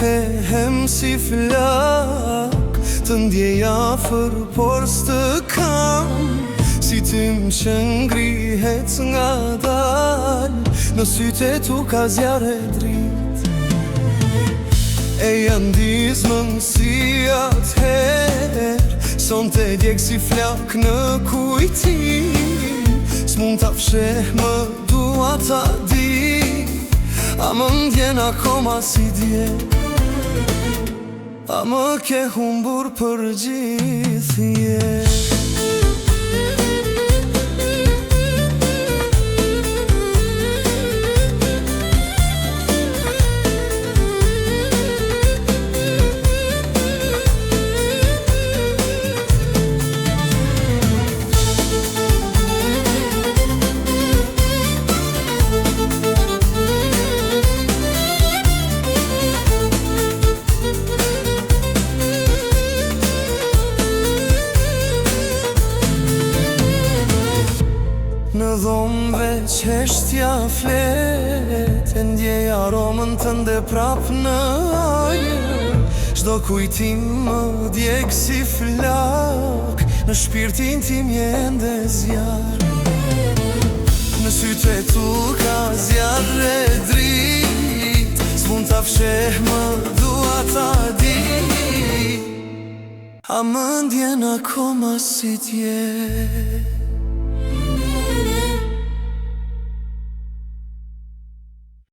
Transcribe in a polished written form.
kthehem si flak, të ndjej afër por s'të kam. Si tim që ngrihet nga dal, në sytë e tu ka zjarë e drit. E janë dizmën si atëher, son të djek si flak në kujtim. S'mund t'a fsheh më dua ta di, a më ndjen akoma si dje, a më ke humbur për gjithje. Në dhomë veç heshtja flet, e ndjej aromën tënde prap në ajër. Çdo kujtim më djeg si flak, në shpirtin tim ende zjarr. Në sytë e tu ka zjarr e drit, s'mund t'a fsheh më dua ta di, a më ndjen akoma si dje.